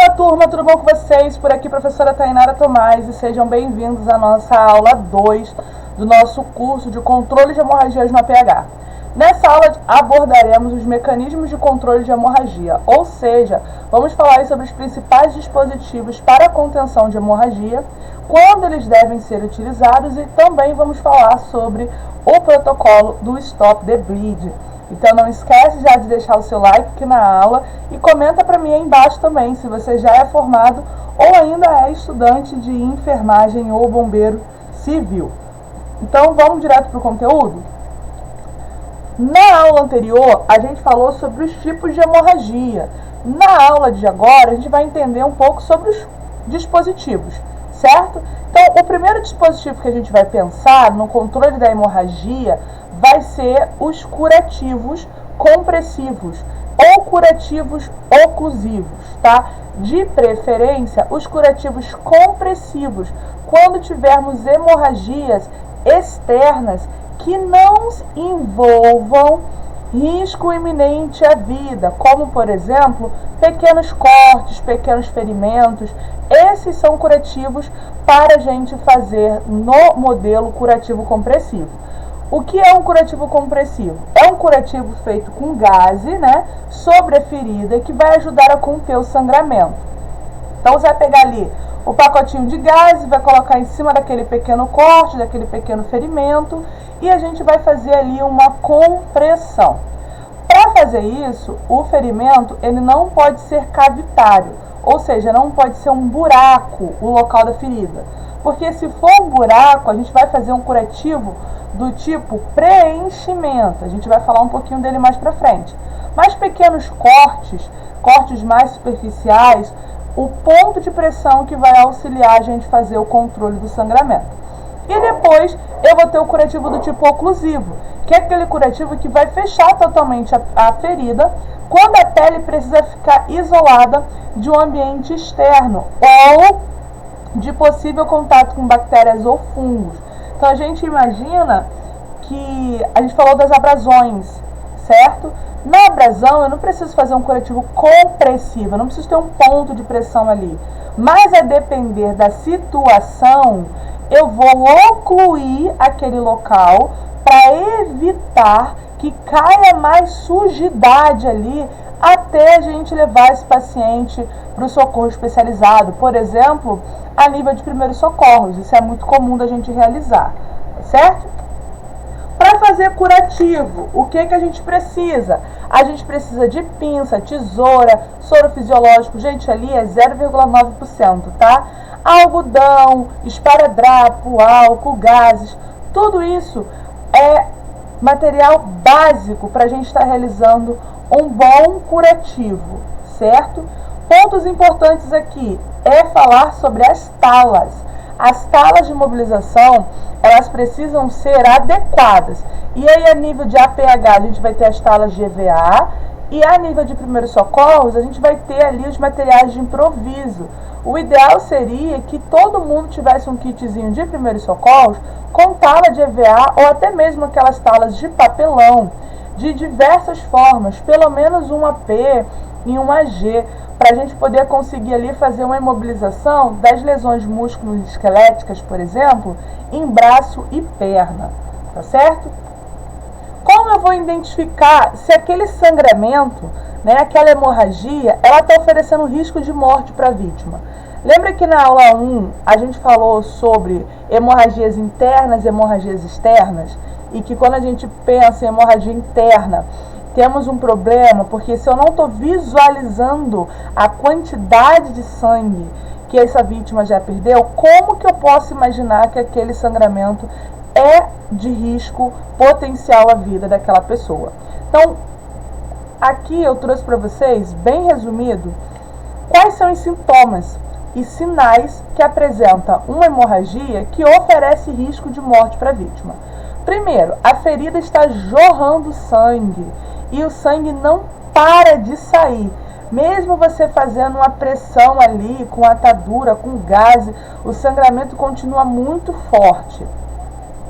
Fala turma, tudo bom com vocês? Por aqui professora Tainara Tomás e sejam bem-vindos à nossa aula 2 do nosso curso de controle de hemorragias no APH. Nessa aula abordaremos os mecanismos de controle de hemorragia, ou seja, vamos falar sobre os principais dispositivos para a contenção de hemorragia, quando eles devem ser utilizados e também vamos falar sobre o protocolo do Stop the Bleed. Então não esquece já de deixar o seu like aqui na aula e comenta para mim aí embaixo também se você já é formado ou ainda é estudante de enfermagem ou bombeiro civil. Então vamos direto para o conteúdo? Na aula anterior a gente falou sobre os tipos de hemorragia. Na aula de agora a gente vai entender um pouco sobre os dispositivos, certo? Então o primeiro dispositivo que a gente vai pensar no controle da hemorragia vai ser os curativos compressivos ou curativos oclusivos, tá? De preferência, os curativos compressivos, quando tivermos hemorragias externas que não envolvam risco iminente à vida, como, por exemplo, pequenos cortes, pequenos ferimentos. Esses são curativos para a gente fazer no modelo curativo compressivo. O que é um curativo compressivo? É um curativo feito com gaze, né, sobre a ferida, que vai ajudar a conter o sangramento. Então você vai pegar ali o pacotinho de gaze, vai colocar em cima daquele pequeno corte, daquele pequeno ferimento, e a gente vai fazer ali uma compressão. Para fazer isso, o ferimento ele não pode ser cavitário, ou seja, não pode ser um buraco o local da ferida. Porque se for um buraco, a gente vai fazer um curativo do tipo preenchimento. A gente vai falar um pouquinho dele mais para frente. Mas pequenos cortes mais superficiais, o ponto de pressão que vai auxiliar a gente fazer o controle do sangramento. E depois eu vou ter o curativo do tipo oclusivo, que é aquele curativo que vai fechar totalmente a ferida quando a pele precisa ficar isolada de um ambiente externo ou de possível contato com bactérias ou fungos. Então a gente imagina que a gente falou das abrasões, certo? Na abrasão eu não preciso fazer um curativo compressivo, eu não preciso ter um ponto de pressão ali. Mas a depender da situação, eu vou ocluir aquele local para evitar que caia mais sujidade ali até a gente levar esse paciente para o socorro especializado, por exemplo, a nível de primeiros socorros. Isso é muito comum da gente realizar, certo? Para fazer curativo, o que a gente precisa? A gente precisa de pinça, tesoura, soro fisiológico, gente, ali é 0,9%, tá? Algodão, esparadrapo, álcool, gases, tudo isso é material básico para a gente estar realizando um bom curativo, certo? Pontos importantes aqui é falar sobre as talas. As talas de imobilização, elas precisam ser adequadas. E aí, a nível de APH, a gente vai ter as talas de EVA. E a nível de primeiros socorros, a gente vai ter ali os materiais de improviso. O ideal seria que todo mundo tivesse um kitzinho de primeiros socorros com tala de EVA ou até mesmo aquelas talas de papelão, de diversas formas, pelo menos um AP e um AG, para a gente poder conseguir ali fazer uma imobilização das lesões músculo-esqueléticas, por exemplo, em braço e perna, tá certo? Como eu vou identificar se aquele sangramento, né, aquela hemorragia, ela está oferecendo risco de morte para a vítima? Lembra que na aula 1 a gente falou sobre hemorragias internas e hemorragias externas? E que quando a gente pensa em hemorragia interna, temos um problema, porque se eu não estou visualizando a quantidade de sangue que essa vítima já perdeu, como que eu posso imaginar que aquele sangramento é de risco potencial à vida daquela pessoa? Então, aqui eu trouxe para vocês, bem resumido, quais são os sintomas e sinais que apresenta uma hemorragia que oferece risco de morte para a vítima. Primeiro, a ferida está jorrando sangue e o sangue não para de sair. Mesmo você fazendo uma pressão ali com atadura, com gás, o sangramento continua muito forte.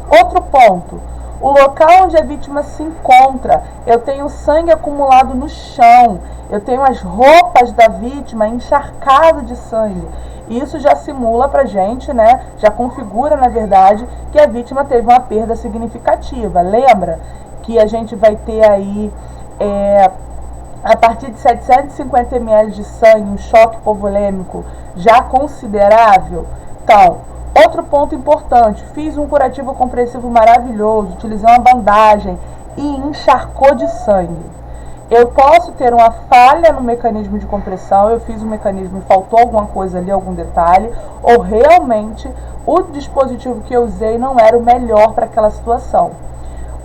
Outro ponto, o local onde a vítima se encontra, eu tenho sangue acumulado no chão, eu tenho as roupas da vítima encharcadas de sangue. Isso já simula pra gente, né? Já configura, na verdade, que a vítima teve uma perda significativa. Lembra que a gente vai ter aí, a partir de 750 ml de sangue, um choque hipovolêmico já considerável? Então, outro ponto importante, fiz um curativo compressivo maravilhoso, utilizei uma bandagem e encharcou de sangue. Eu posso ter uma falha no mecanismo de compressão, eu fiz um mecanismo e faltou alguma coisa ali, algum detalhe, ou realmente o dispositivo que eu usei não era o melhor para aquela situação.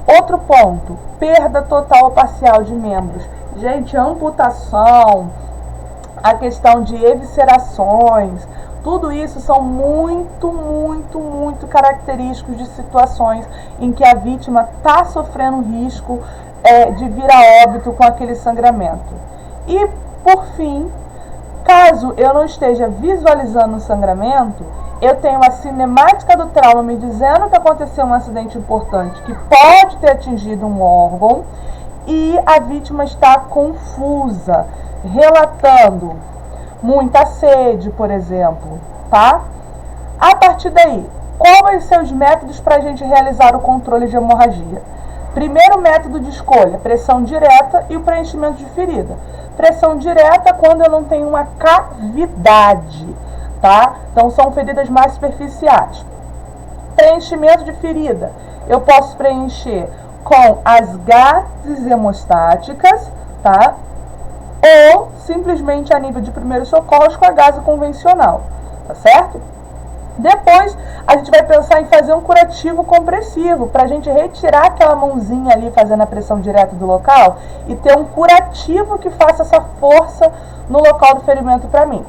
Outro ponto, perda total ou parcial de membros. Gente, amputação, a questão de eviscerações, tudo isso são muito característicos de situações em que a vítima está sofrendo risco de vir a óbito com aquele sangramento. E, por fim, caso eu não esteja visualizando o sangramento, eu tenho a cinemática do trauma me dizendo que aconteceu um acidente importante, que pode ter atingido um órgão, e a vítima está confusa, relatando muita sede, por exemplo, tá? A partir daí, quais vão ser os métodos para a gente realizar o controle de hemorragia? Primeiro método de escolha, pressão direta e o preenchimento de ferida. Pressão direta quando eu não tenho uma cavidade, tá? Então são feridas mais superficiais. Preenchimento de ferida, eu posso preencher com as gases hemostáticas, tá? Ou simplesmente a nível de primeiros socorros com a gase convencional, tá certo? Depois, a gente vai pensar em fazer um curativo compressivo, para a gente retirar aquela mãozinha ali fazendo a pressão direta do local e ter um curativo que faça essa força no local do ferimento para mim.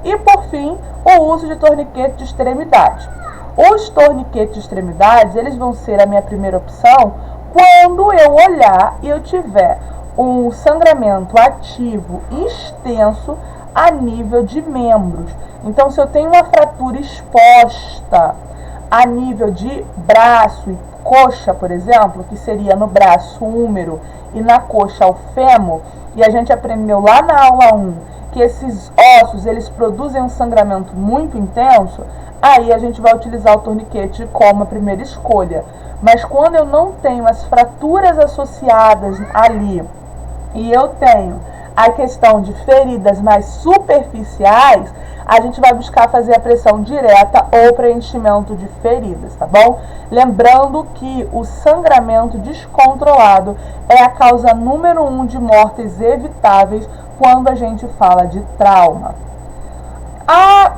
E, por fim, o uso de torniquete de extremidade. Os torniquetes de extremidades, eles vão ser a minha primeira opção quando eu olhar e eu tiver um sangramento ativo extenso a nível de membros. Então, se eu tenho uma fratura exposta a nível de braço e coxa, por exemplo, que seria no braço o húmero e na coxa o fêmur, e a gente aprendeu lá na aula 1 que esses ossos eles produzem um sangramento muito intenso, aí a gente vai utilizar o torniquete como a primeira escolha. Mas quando eu não tenho as fraturas associadas ali e eu tenho a questão de feridas mais superficiais, a gente vai buscar fazer a pressão direta ou preenchimento de feridas, tá bom? Lembrando que o sangramento descontrolado é a causa número 1 de mortes evitáveis quando a gente fala de trauma. A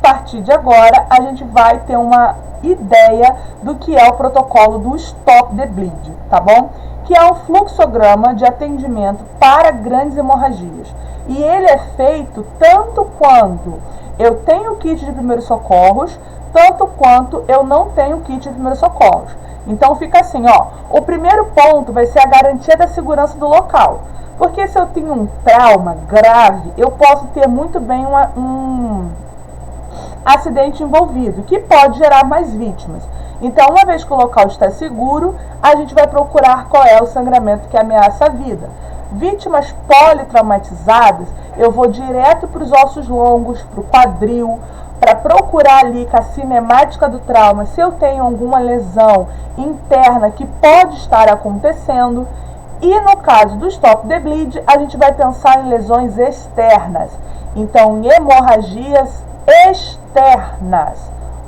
partir de agora, a gente vai ter uma ideia do que é o protocolo do Stop the Bleed, tá bom? Que é um fluxograma de atendimento para grandes hemorragias. E ele é feito tanto quando eu tenho kit de primeiros socorros, tanto quanto eu não tenho kit de primeiros socorros. Então fica assim, ó, o primeiro ponto vai ser a garantia da segurança do local. Porque se eu tenho um trauma grave, eu posso ter muito bem um acidente envolvido, que pode gerar mais vítimas. Então, uma vez que o local está seguro, a gente vai procurar qual é o sangramento que ameaça a vida. Vítimas politraumatizadas, eu vou direto para os ossos longos, para o quadril, para procurar ali com a cinemática do trauma se eu tenho alguma lesão interna que pode estar acontecendo. E no caso do Stop the Bleed, a gente vai pensar em lesões externas. Então, em hemorragias externas,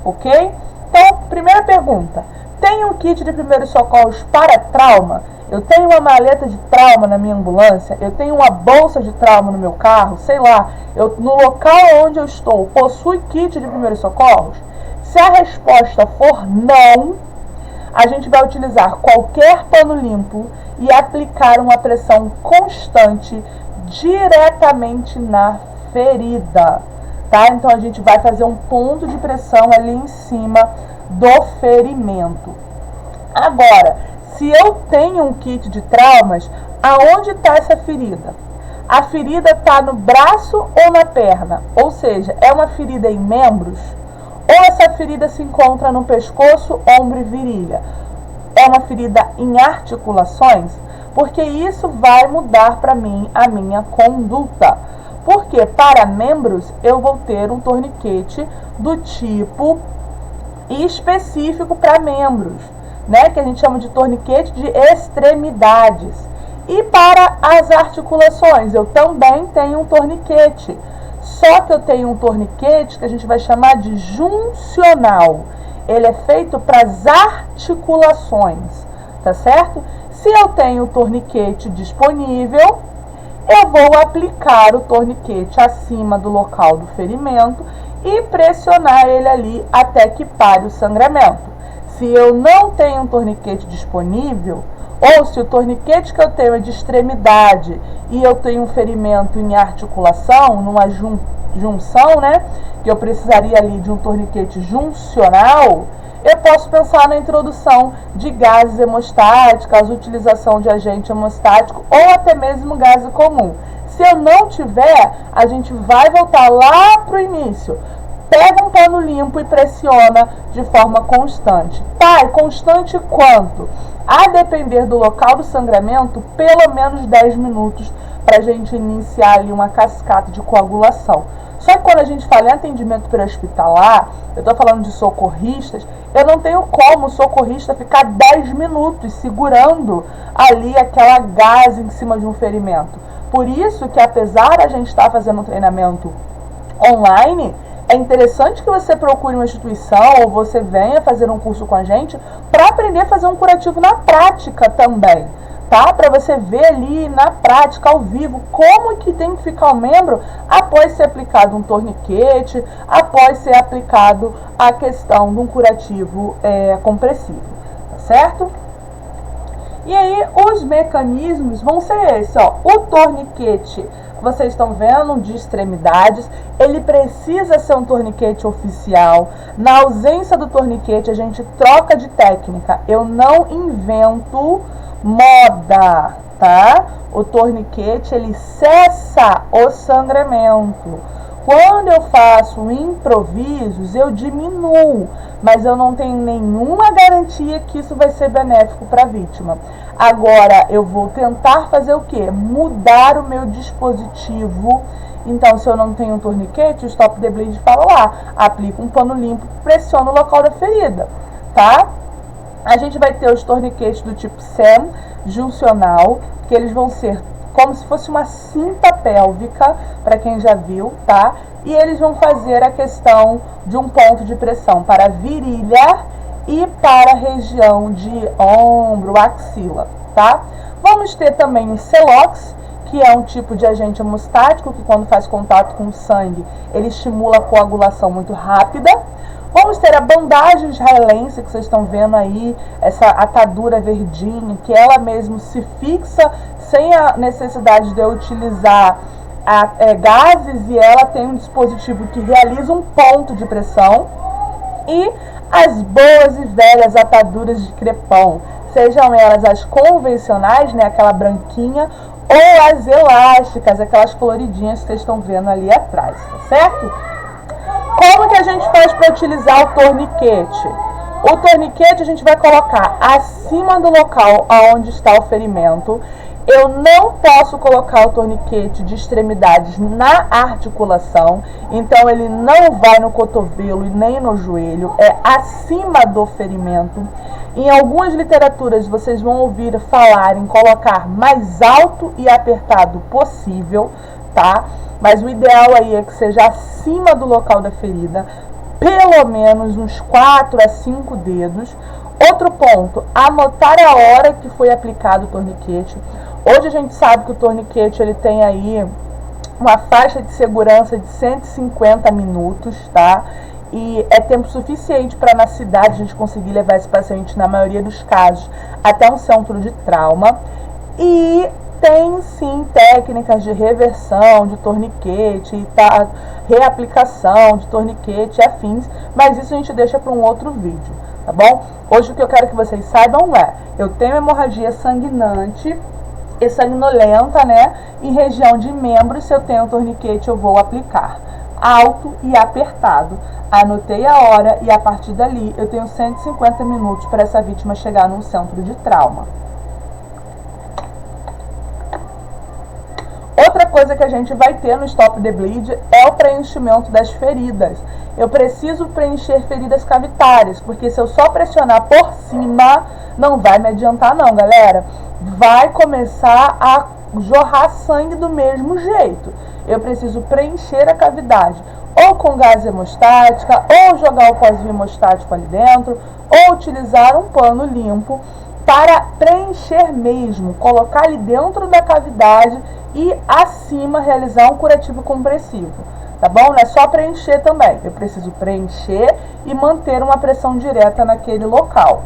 ok? Então, primeira pergunta, tem um kit de primeiros socorros para trauma? Eu tenho uma maleta de trauma na minha ambulância? Eu tenho uma bolsa de trauma no meu carro? Sei lá, no local onde eu estou, possui kit de primeiros socorros? Se a resposta for não, a gente vai utilizar qualquer pano limpo e aplicar uma pressão constante diretamente na ferida. Tá? Então, a gente vai fazer um ponto de pressão ali em cima do ferimento. Agora, se eu tenho um kit de traumas, aonde está essa ferida? A ferida está no braço ou na perna? Ou seja, é uma ferida em membros? Ou essa ferida se encontra no pescoço, ombro e virilha? É uma ferida em articulações? Porque isso vai mudar para mim a minha conduta. Porque para membros eu vou ter um torniquete do tipo específico para membros, né? Que a gente chama de torniquete de extremidades. E para as articulações eu também tenho um torniquete. Só que eu tenho um torniquete que a gente vai chamar de juncional. Ele é feito para as articulações, tá certo? Se eu tenho o torniquete disponível, eu vou aplicar o torniquete acima do local do ferimento e pressionar ele ali até que pare o sangramento. Se eu não tenho um torniquete disponível, ou se o torniquete que eu tenho é de extremidade e eu tenho um ferimento em articulação, numa junção, né, que eu precisaria ali de um torniquete juncional, eu posso pensar na introdução de gases hemostáticos, utilização de agente hemostático ou até mesmo gás comum. Se eu não tiver, a gente vai voltar lá para o início. Pega um pano limpo e pressiona de forma constante. Tá, e constante quanto? A depender do local do sangramento, pelo menos 10 minutos para a gente iniciar ali uma cascata de coagulação. Só que quando a gente fala em atendimento pré-hospitalar, eu estou falando de socorristas, eu não tenho como o socorrista ficar 10 minutos segurando ali aquela gás em cima de um ferimento. Por isso que apesar da gente estar fazendo um treinamento online, é interessante que você procure uma instituição ou você venha fazer um curso com a gente para aprender a fazer um curativo na prática também, tá? Para você ver ali na prática, ao vivo, como que tem que ficar o membro após ser aplicado um torniquete, após ser aplicado a questão de um curativo compressivo, tá certo? E aí, os mecanismos vão ser esses, ó. O torniquete, vocês estão vendo, de extremidades, ele precisa ser um torniquete oficial. Na ausência do torniquete, a gente troca de técnica. Eu não invento moda, tá? O torniquete, ele cessa o sangramento. Quando eu faço improvisos, eu diminuo, mas eu não tenho nenhuma garantia que isso vai ser benéfico para a vítima. Agora, eu vou tentar fazer o quê? Mudar o meu dispositivo. Então, se eu não tenho um torniquete, o Stop the Bleed fala lá, aplica um pano limpo, pressiona o local da ferida, tá? A gente vai ter os torniquetes do tipo SEM, juncional, que eles vão ser como se fosse uma cinta pélvica, para quem já viu, tá? E eles vão fazer a questão de um ponto de pressão para a virilha e para a região de ombro, axila, tá? Vamos ter também o Celox, que é um tipo de agente hemostático, que quando faz contato com o sangue, ele estimula a coagulação muito rápida. Vamos ter a bandagem israelense, que vocês estão vendo aí, essa atadura verdinha, que ela mesmo se fixa sem a necessidade de eu utilizar gases, e ela tem um dispositivo que realiza um ponto de pressão. E as boas e velhas ataduras de crepom, sejam elas as convencionais, né, aquela branquinha, ou as elásticas, aquelas coloridinhas que vocês estão vendo ali atrás, tá certo? Como que a gente faz para utilizar o torniquete? O torniquete a gente vai colocar acima do local onde está o ferimento. Eu não posso colocar o torniquete de extremidades na articulação, então ele não vai no cotovelo e nem no joelho, é acima do ferimento. Em algumas literaturas vocês vão ouvir falar em colocar mais alto e apertado possível, tá? Mas o ideal aí é que seja acima do local da ferida, pelo menos uns 4 a 5 dedos. Outro ponto, anotar a hora que foi aplicado o torniquete. Hoje a gente sabe que o torniquete ele tem aí uma faixa de segurança de 150 minutos, tá? E é tempo suficiente para na cidade a gente conseguir levar esse paciente, na maioria dos casos, até um centro de trauma. E tem sim técnicas de reversão de torniquete, tá? Reaplicação de torniquete e afins, mas isso a gente deixa para um outro vídeo, tá bom? Hoje o que eu quero que vocês saibam é, eu tenho hemorragia sanguinante e sanguinolenta, né? Em região de membros, se eu tenho torniquete eu vou aplicar. alto e apertado. Anotei a hora e a partir dali eu tenho 150 minutos para essa vítima chegar num centro de trauma. Outra coisa que a gente vai ter no Stop the Bleed é o preenchimento das feridas. Eu preciso preencher feridas cavitárias, porque se eu só pressionar por cima, não vai me adiantar não, galera. Vai começar a jorrar sangue do mesmo jeito. Eu preciso preencher a cavidade, ou com gás hemostática, ou jogar o pozinho hemostático ali dentro, ou utilizar um pano limpo para preencher mesmo, colocar ali dentro da cavidade e acima realizar um curativo compressivo, tá bom? Não é só preencher também, eu preciso preencher e manter uma pressão direta naquele local.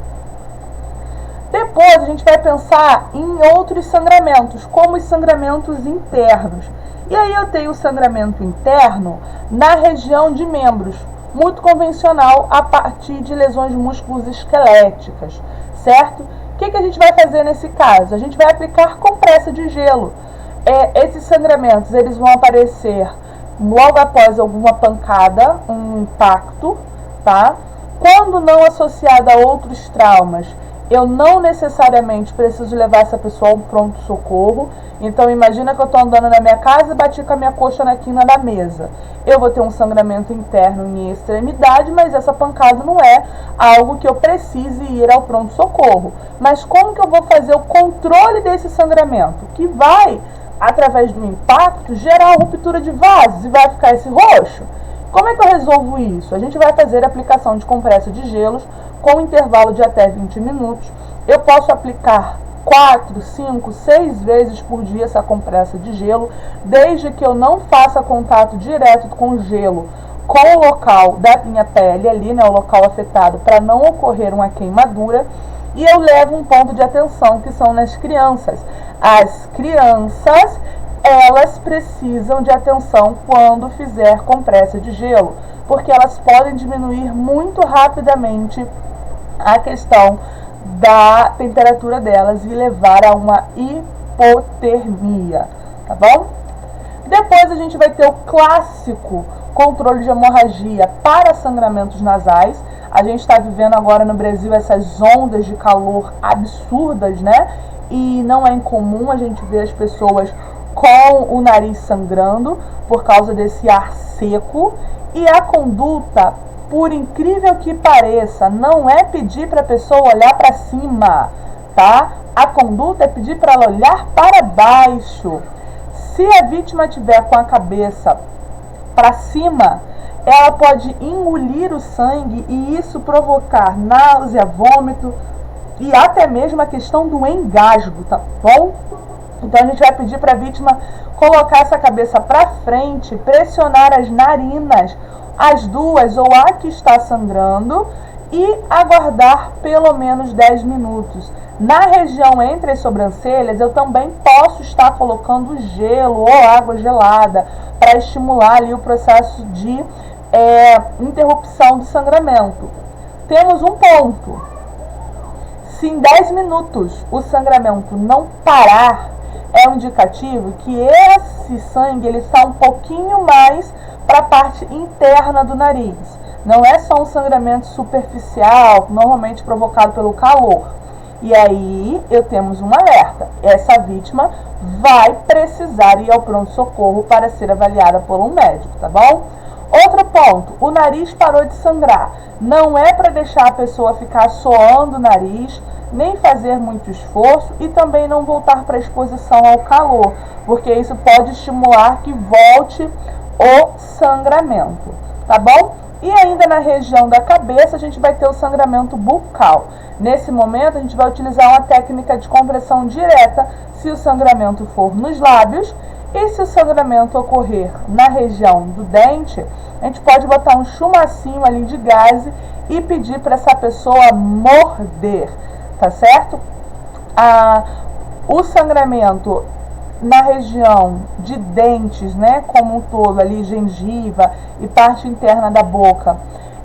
Depois a gente vai pensar em outros sangramentos, como os sangramentos internos. E aí eu tenho o sangramento interno na região de membros, muito convencional a partir de lesões musculoesqueléticas, certo? O que a gente vai fazer nesse caso? A gente vai aplicar compressa de gelo. Esses sangramentos eles vão aparecer logo após alguma pancada, um impacto, tá? Quando não associado a outros traumas, eu não necessariamente preciso levar essa pessoa a um pronto-socorro. Então, imagina que eu estou andando na minha casa e bati com a minha coxa na quina da mesa. Eu vou ter um sangramento interno em extremidade, mas essa pancada não é algo que eu precise ir ao pronto-socorro. Mas como que eu vou fazer o controle desse sangramento? Que vai, através do impacto, gerar ruptura de vasos e vai ficar esse roxo. Como é que eu resolvo isso? A gente vai fazer a aplicação de compressa de gelos com um intervalo de até 20 minutos. Eu posso aplicar 4, 5, 6 vezes por dia essa compressa de gelo, desde que eu não faça contato direto com o gelo com o local da minha pele ali, né, o local afetado, para não ocorrer uma queimadura. E eu levo um ponto de atenção que são nas crianças. As crianças, elas precisam de atenção quando fizer compressa de gelo, porque elas podem diminuir muito rapidamente a questão da temperatura delas e levar a uma hipotermia, tá bom? Depois a gente vai ter o clássico controle de hemorragia para sangramentos nasais. A gente está vivendo agora no Brasil essas ondas de calor absurdas, né? E não é incomum a gente ver as pessoas com o nariz sangrando por causa desse ar seco. E a conduta, por incrível que pareça, não é pedir para a pessoa olhar para cima, tá? A conduta é pedir para ela olhar para baixo. Se a vítima tiver com a cabeça para cima, ela pode engolir o sangue e isso provocar náusea, vômito e até mesmo a questão do engasgo, tá bom? Então a gente vai pedir para a vítima colocar essa cabeça para frente, pressionar as narinas, as duas ou a que está sangrando, e aguardar pelo menos 10 minutos. Na região entre as sobrancelhas, eu também posso estar colocando gelo ou água gelada para estimular ali o processo de interrupção do sangramento. Temos um ponto. Se em 10 minutos o sangramento não parar, é um indicativo que esse sangue ele está um pouquinho mais para a parte interna do nariz. Não é só um sangramento superficial, normalmente provocado pelo calor. E aí temos um alerta. Essa vítima vai precisar ir ao pronto-socorro para ser avaliada por um médico, tá bom? Outro ponto, o nariz parou de sangrar. Não é para deixar a pessoa ficar soando o nariz, nem fazer muito esforço e também não voltar para a exposição ao calor, porque isso pode estimular que volte o sangramento, tá bom? E ainda na região da cabeça a gente vai ter o sangramento bucal. Nesse momento a gente vai utilizar uma técnica de compressão direta se o sangramento for nos lábios, e se o sangramento ocorrer na região do dente, a gente pode botar um chumacinho ali de gaze e pedir para essa pessoa morder, tá certo? O sangramento na região de dentes, né, como um todo, ali gengiva e parte interna da boca,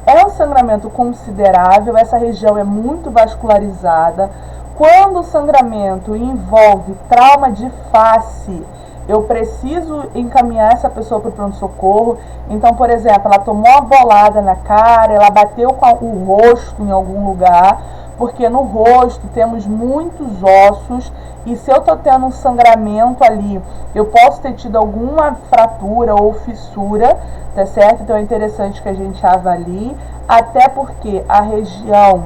é um sangramento considerável. Essa região é muito vascularizada. Quando o sangramento envolve trauma de face, eu preciso encaminhar essa pessoa para o pronto-socorro. Então, por exemplo, ela tomou uma bolada na cara, ela bateu com o rosto em algum lugar, porque no rosto temos muitos ossos, e se eu estou tendo um sangramento ali, eu posso ter tido alguma fratura ou fissura, tá certo? Então é interessante que a gente avalie, até porque a região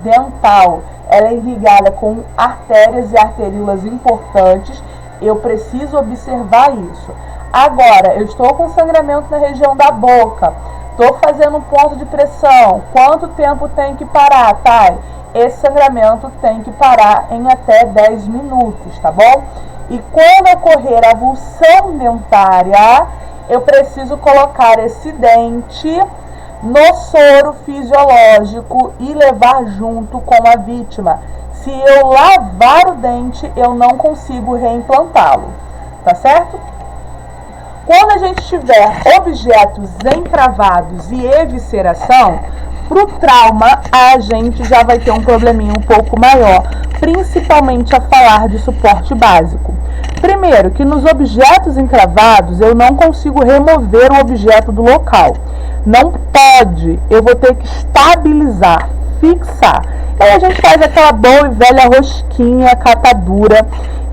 dental, ela é irrigada com artérias e arteríolas importantes, eu preciso observar isso. Agora, eu estou com sangramento na região da boca, estou fazendo um ponto de pressão, quanto tempo tem que parar, tá? Esse sangramento tem que parar em até 10 minutos, tá bom? E quando ocorrer a avulsão dentária, eu preciso colocar esse dente no soro fisiológico e levar junto com a vítima. Se eu lavar o dente, eu não consigo reimplantá-lo, tá certo? Quando a gente tiver objetos encravados e evisceração, para o trauma a gente já vai ter um probleminha um pouco maior, principalmente a falar de suporte básico. Primeiro, que nos objetos encravados eu não consigo remover o objeto do local. Não pode, eu vou ter que estabilizar, fixar. Aí a gente faz aquela boa e velha rosquinha, catadura,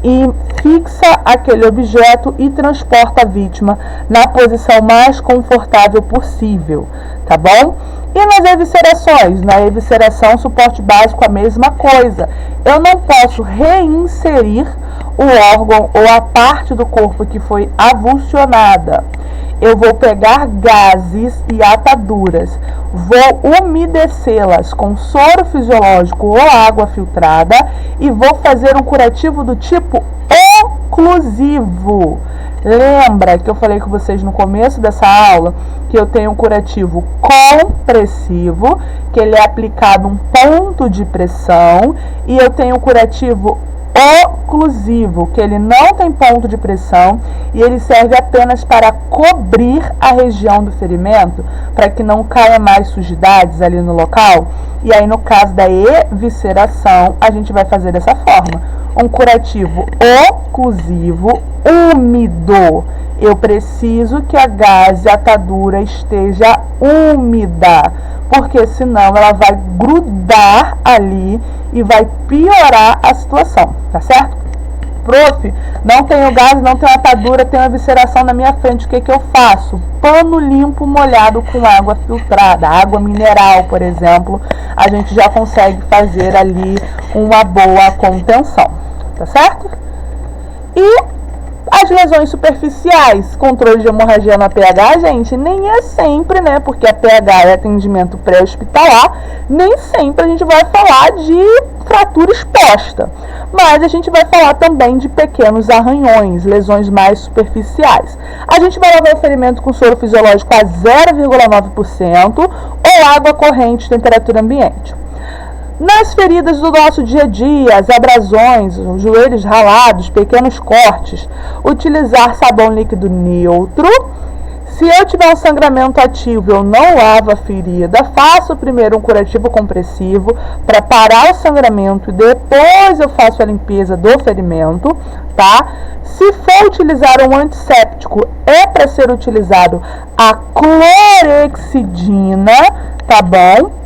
e fixa aquele objeto e transporta a vítima na posição mais confortável possível, tá bom? E nas eviscerações? Na evisceração, suporte básico, a mesma coisa. Eu não posso reinserir o órgão ou a parte do corpo que foi avulsionada. Eu vou pegar gases e ataduras, vou umedecê-las com soro fisiológico ou água filtrada e vou fazer um curativo do tipo oclusivo. Lembra que eu falei com vocês no começo dessa aula que eu tenho um curativo compressivo, que ele é aplicado um ponto de pressão, e eu tenho um curativo oclusivo, que ele não tem ponto de pressão e ele serve apenas para cobrir a região do ferimento, para que não caia mais sujidades ali no local. E aí, no caso da evisceração, a gente vai fazer dessa forma: um curativo oclusivo úmido. Eu preciso que a gaze, a atadura esteja úmida, porque senão ela vai grudar ali e vai piorar a situação, tá certo? Prof, não tenho gás, não tenho atadura, tenho evisceração na minha frente, o que que eu faço? Pano limpo molhado com água filtrada, água mineral, por exemplo, a gente já consegue fazer ali uma boa contenção, tá certo? E as lesões superficiais, controle de hemorragia na PH, gente, nem é sempre, né? Porque a PH é atendimento pré-hospitalar, nem sempre a gente vai falar de fratura exposta. Mas a gente vai falar também de pequenos arranhões, lesões mais superficiais. A gente vai lavar o ferimento com soro fisiológico a 0,9% ou água corrente, temperatura ambiente. Nas feridas do nosso dia a dia, as abrasões, os joelhos ralados, pequenos cortes, utilizar sabão líquido neutro. Se eu tiver um sangramento ativo, eu não lavo a ferida, faço primeiro um curativo compressivo para parar o sangramento e depois eu faço a limpeza do ferimento, tá? Se for utilizar um antisséptico, é para ser utilizado a clorexidina, tá bom?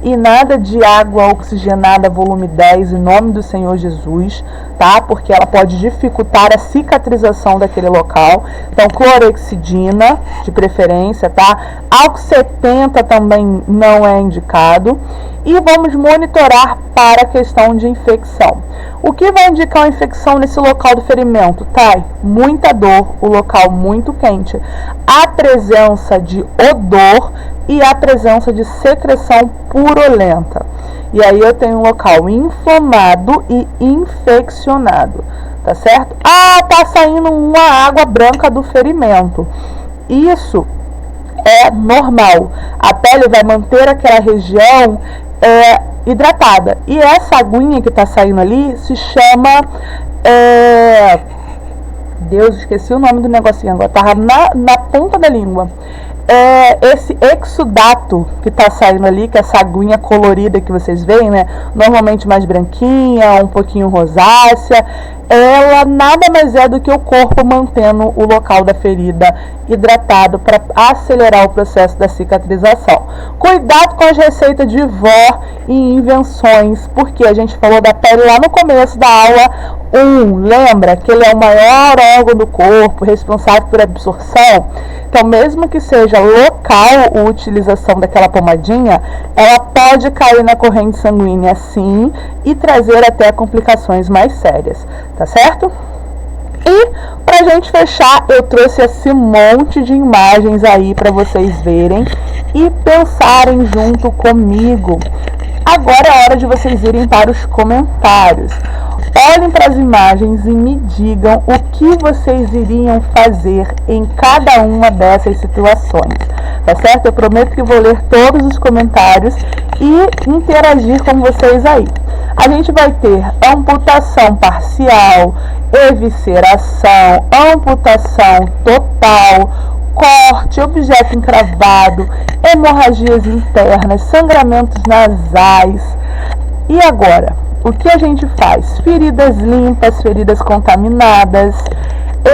E nada de água oxigenada volume 10 em nome do Senhor Jesus, tá? Porque ela pode dificultar a cicatrização daquele local. Então, clorexidina de preferência, tá? Álcool 70 também não é indicado. E vamos monitorar para a questão de infecção. O que vai indicar uma infecção nesse local do ferimento? Tá? Muita dor, o local muito quente, a presença de odor e a presença de secreção purulenta. E aí eu tenho um local inflamado e infeccionado, tá certo? Ah, tá saindo uma água branca do ferimento. Isso é normal. A pele vai manter aquela região hidratada. E essa aguinha que tá saindo ali se chama... Deus, esqueci o nome do negocinho agora. Tava na ponta da língua. esse exudato que está saindo ali, que é essa aguinha colorida que vocês veem, né? Normalmente mais branquinha, um pouquinho rosácea, ela nada mais é do que o corpo mantendo o local da ferida hidratado para acelerar o processo da cicatrização. Cuidado com as receitas de vó e invenções, porque a gente falou da pele lá no começo da aula 1, lembra que ele é o maior órgão do corpo, responsável por absorção? Então, mesmo que seja local a utilização daquela pomadinha, ela pode cair na corrente sanguínea sim e trazer até complicações mais sérias, tá certo? E pra gente fechar, eu trouxe esse monte de imagens aí para vocês verem e pensarem junto comigo. Agora é hora de vocês irem para os comentários. Olhem para as imagens e me digam o que vocês iriam fazer em cada uma dessas situações, tá certo? Eu prometo que vou ler todos os comentários e interagir com vocês aí. A gente vai ter amputação parcial, evisceração, amputação total, corte, objeto encravado, hemorragias internas, sangramentos nasais. E agora, o que a gente faz? Feridas limpas, feridas contaminadas,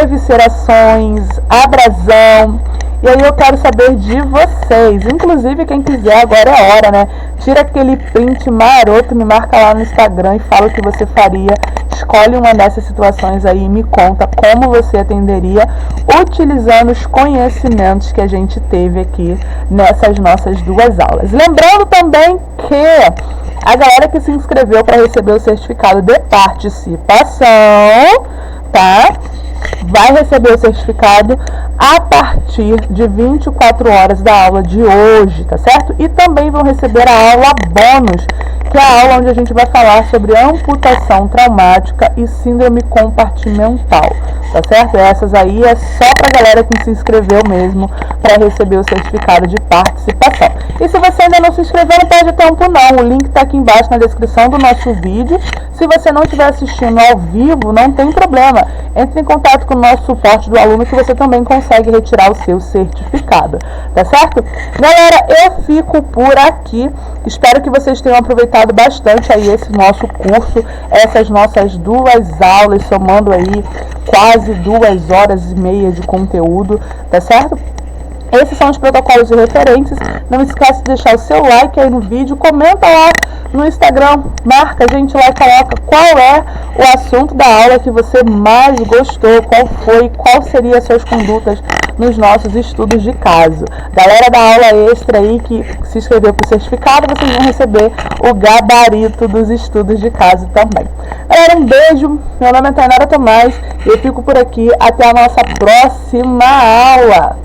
eviscerações, abrasão. E aí eu quero saber de vocês, inclusive quem quiser, agora é a hora, né? Tira aquele print maroto, me marca lá no Instagram e fala o que você faria. Escolhe uma dessas situações aí e me conta como você atenderia utilizando os conhecimentos que a gente teve aqui nessas nossas duas aulas. Lembrando também que a galera que se inscreveu para receber o certificado de participação, tá? Vai receber o certificado a partir de 24 horas da aula de hoje, tá certo? E também vão receber a aula bônus, que é a aula onde a gente vai falar sobre amputação traumática e síndrome compartimental, tá certo? Essas aí é só pra galera que se inscreveu mesmo para receber o certificado de participação. E se você ainda não se inscreveu, não perde tempo não, o link tá aqui embaixo na descrição do nosso vídeo. Se você não estiver assistindo ao vivo, não tem problema, entre em contato com o nosso suporte do aluno que você também consegue retirar o seu certificado, tá certo? Galera, eu fico por aqui, espero que vocês tenham aproveitado bastante aí esse nosso curso, essas nossas duas aulas, somando aí quase 2 horas e meia de conteúdo, tá certo? Esses são os protocolos e referências. Não esquece de deixar o seu like aí no vídeo. Comenta lá no Instagram. Marca a gente lá e coloca qual é o assunto da aula que você mais gostou. Qual foi, qual seriam as suas condutas nos nossos estudos de caso. Galera da aula extra aí que se inscreveu para o certificado, vocês vão receber o gabarito dos estudos de caso também. Galera, um beijo. Meu nome é Tainara Tomás. Eu fico por aqui. Até a nossa próxima aula.